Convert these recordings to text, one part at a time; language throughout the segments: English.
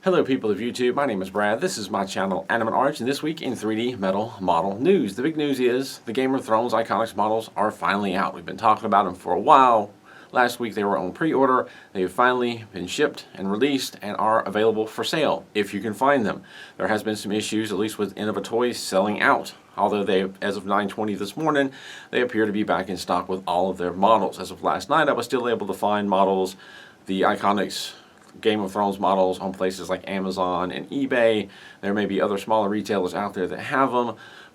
Hello people of YouTube, my name is Brad, this is my channel Animate Arts, and this week in 3D metal model news. The big news is the Game of Thrones Iconics models are finally out. We've been talking about them for a while. Last week they were on pre-order, they have finally been shipped and released and are available for sale, if you can find them. There has been some issues, at least with Innova Toys, selling out. Although they, as of 9:20 this morning, they appear to be back in stock with all of their models. As of last night, I was still able to find models, the Iconics Game of Thrones models on places like Amazon and eBay. There may be other smaller retailers out there that have them,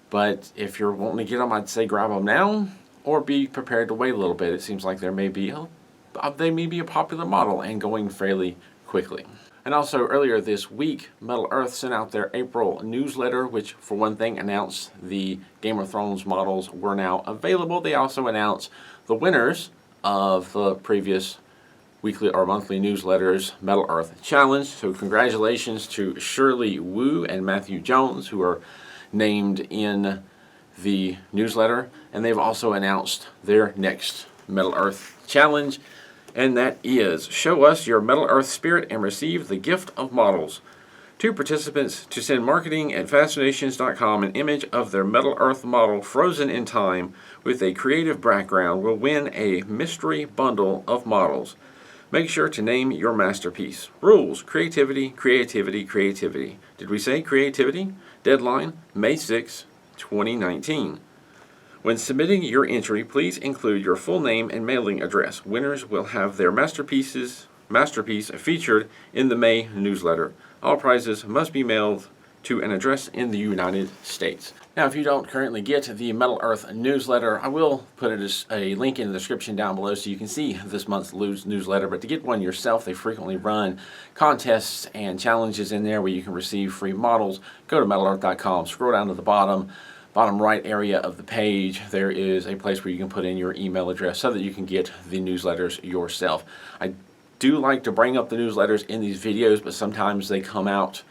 but if you're wanting to get them, I'd say grab them now or be prepared to wait a little bit. It seems like they may be a popular model and going fairly quickly. And also earlier this week, Metal Earth sent out their April newsletter, which for one thing announced the Game of Thrones models were now available. They also announced the winners of the previous weekly or monthly newsletters Metal Earth Challenge. So congratulations to Shirley Wu and Matthew Jones, who are named in the newsletter, and they've also announced their next Metal Earth Challenge, and that is show us your Metal Earth spirit and receive the gift of models. 2 participants to send marketing at fascinations.com an image of their Metal Earth model frozen in time with a creative background will win a mystery bundle of models. Make sure to name your masterpiece. Rules: creativity, creativity, creativity. Did we say creativity? Deadline: May 6, 2019. When submitting your entry, please include your full name and mailing address. Winners will have their masterpiece featured in the May newsletter. All prizes must be mailed to an address in the United States. Now, if you don't currently get the Metal Earth newsletter, I will put a link in the description down below so you can see this month's newsletter. But to get one yourself, they frequently run contests and challenges in there where you can receive free models. Go to MetalEarth.com, scroll down to the bottom right area of the page. There is a place where you can put in your email address so that you can get the newsletters yourself. I do like to bring up the newsletters in these videos, but sometimes they come out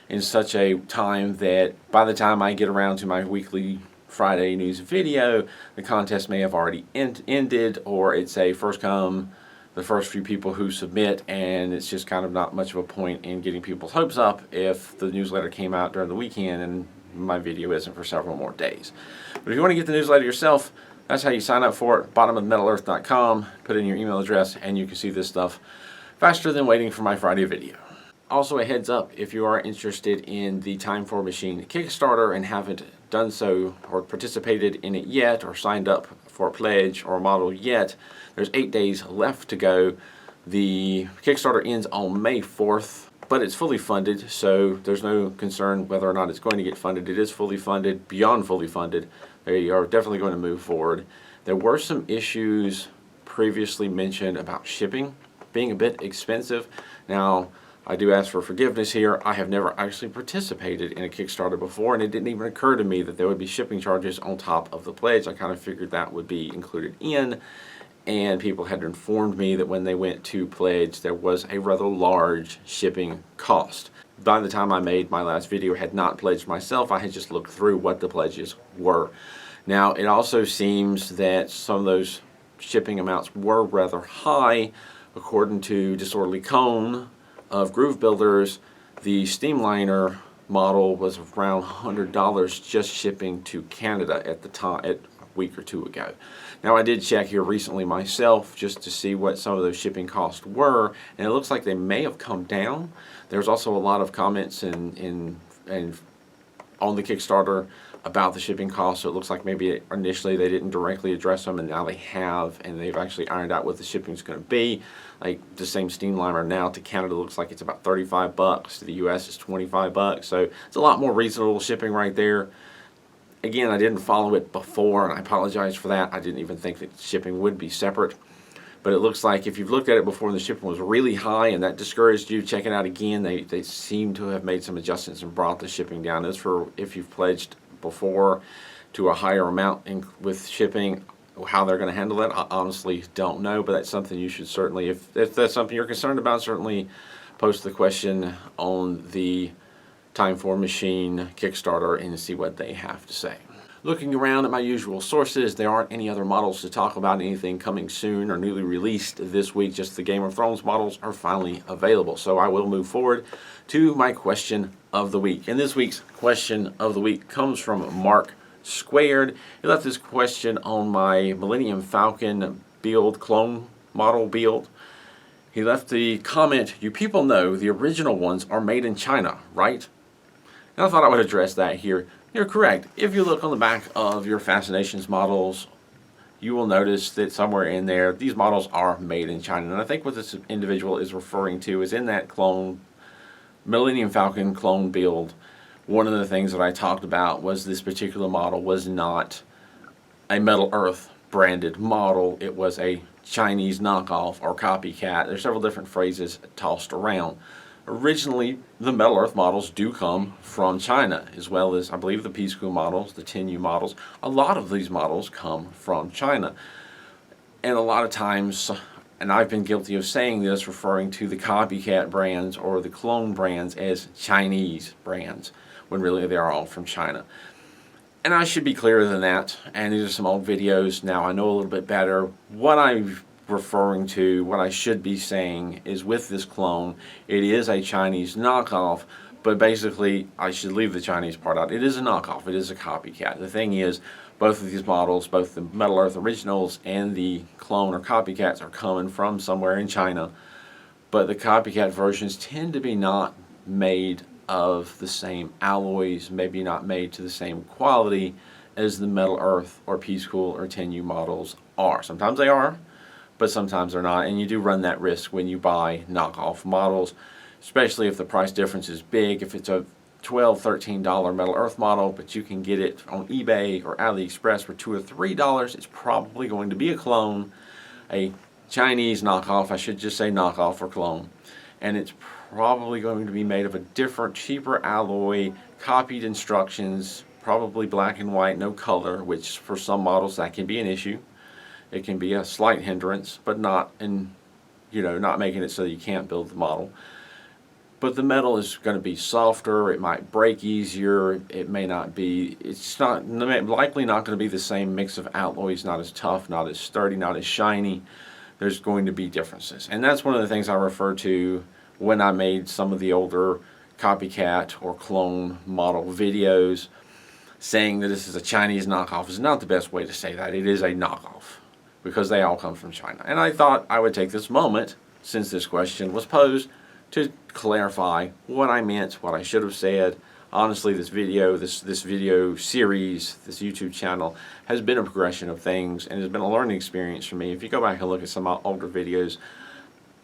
in such a time that by the time I get around to my weekly Friday news video, the contest may have already ended, or it's a first come, the first few people who submit, and it's just kind of not much of a point in getting people's hopes up if the newsletter came out during the weekend and my video isn't for several more days. But if you want to get the newsletter yourself, that's how you sign up for it. Bottom of MetalEarth.com, put in your email address, and you can see this stuff faster than waiting for my Friday video. Also, a heads up, if you are interested in the Time for Machine Kickstarter and haven't done so or participated in it yet or signed up for a pledge or a model yet, there's 8 days left to go. The Kickstarter ends on May 4th, but it's fully funded, so there's no concern whether or not it's going to get funded. It is fully funded, beyond fully funded. They are definitely going to move forward. There were some issues previously mentioned about shipping being a bit expensive. Now, I do ask for forgiveness here. I have never actually participated in a Kickstarter before, and it didn't even occur to me that there would be shipping charges on top of the pledge. I kind of figured that would be included in, and people had informed me that when they went to pledge, there was a rather large shipping cost. By the time I made my last video, I had not pledged myself. I had just looked through what the pledges were. Now, it also seems that some of those shipping amounts were rather high. According to Disorderly Cone of Groove Builders, the Steamliner model was around $100 just shipping to Canada at the time, a week or two ago. Now, I did check here recently myself just to see what some of those shipping costs were, and it looks like they may have come down. There's also a lot of comments on the Kickstarter about the shipping costs, so it looks like maybe initially they didn't directly address them, and now they have, and they've actually ironed out what the shipping is going to be. Like the same Steamliner now to Canada looks like it's about $35. To the US is $25, so it's a lot more reasonable shipping right there. Again, I didn't follow it before, and I apologize for that. I didn't even think that shipping would be separate. But it looks like if you've looked at it before and the shipping was really high and that discouraged you, check it out again. They seem to have made some adjustments and brought the shipping down. As for if you've pledged before to a higher amount with shipping, how they're going to handle that, I honestly don't know. But that's something you should certainly, if that's something you're concerned about, certainly post the question on the Time for Machine Kickstarter and see what they have to say. Looking around at my usual sources, there aren't any other models to talk about, anything coming soon or newly released this week. Just the Game of Thrones models are finally available. So I will move forward to my question of the week. And this week's question of the week comes from Mark Squared. He left this question on my Millennium Falcon build, clone model build. He left the comment, "You people know the original ones are made in China, right?" And I thought I would address that here. You're correct. If you look on the back of your Fascinations models, you will notice that somewhere in there, these models are made in China. And I think what this individual is referring to is in that clone, Millennium Falcon clone build, one of the things that I talked about was this particular model was not a Metal Earth branded model. It was a Chinese knockoff or copycat. There's several different phrases tossed around. Originally, the Metal Earth models do come from China, as well as, I believe, the P-School models, the Tenyu models. A lot of these models come from China. And a lot of times, and I've been guilty of saying this, referring to the copycat brands or the clone brands as Chinese brands, when really they are all from China. And I should be clearer than that, and these are some old videos. Now I know a little bit better. What I'm referring to, what I should be saying is with this clone, it is a Chinese knockoff, but basically I should leave the Chinese part out. It is a knockoff, it is a copycat. The thing is, both of these models, both the Metal Earth originals and the clone or copycats, are coming from somewhere in China, but the copycat versions tend to be not made of the same alloys, maybe not made to the same quality as the Metal Earth or P-School or Tenyu models are. Sometimes they are, but sometimes they're not, and you do run that risk when you buy knockoff models, especially if the price difference is big. If it's a $12, $13 Metal Earth model, but you can get it on eBay or AliExpress for $2 or $3, it's probably going to be a clone, a Chinese knockoff, I should just say knockoff or clone, and it's probably going to be made of a different, cheaper alloy, copied instructions, probably black and white, no color, which for some models that can be an issue. It can be a slight hindrance, but not not making it so that you can't build the model. But the metal is going to be softer, it might break easier, it may not be, it's not likely not going to be the same mix of alloys, not as tough, not as sturdy, not as shiny. There's going to be differences. And that's one of the things I refer to when I made some of the older copycat or clone model videos. Saying that this is a Chinese knockoff is not the best way to say that. It is a knockoff, because they all come from China. And I thought I would take this moment, since this question was posed, to clarify what I meant, what I should have said. Honestly, this video series, this YouTube channel, has been a progression of things and has been a learning experience for me. If you go back and look at some older videos,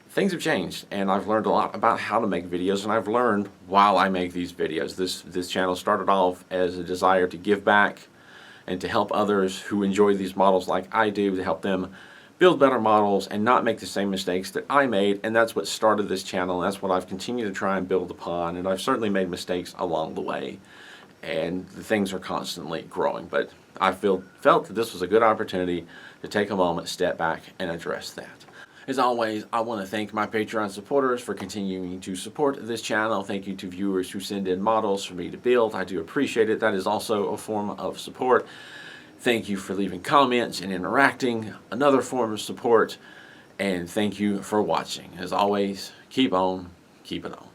things have changed, and I've learned a lot about how to make videos, and I've learned while I make these videos. This channel started off as a desire to give back and to help others who enjoy these models like I do, to help them build better models and not make the same mistakes that I made, and that's what started this channel, and that's what I've continued to try and build upon, and I've certainly made mistakes along the way, and the things are constantly growing, but I felt that this was a good opportunity to take a moment, step back, and address that. As always, I want to thank my Patreon supporters for continuing to support this channel. Thank you to viewers who send in models for me to build. I do appreciate it. That is also a form of support. Thank you for leaving comments and interacting, another form of support. And thank you for watching. As always, keep on keeping on.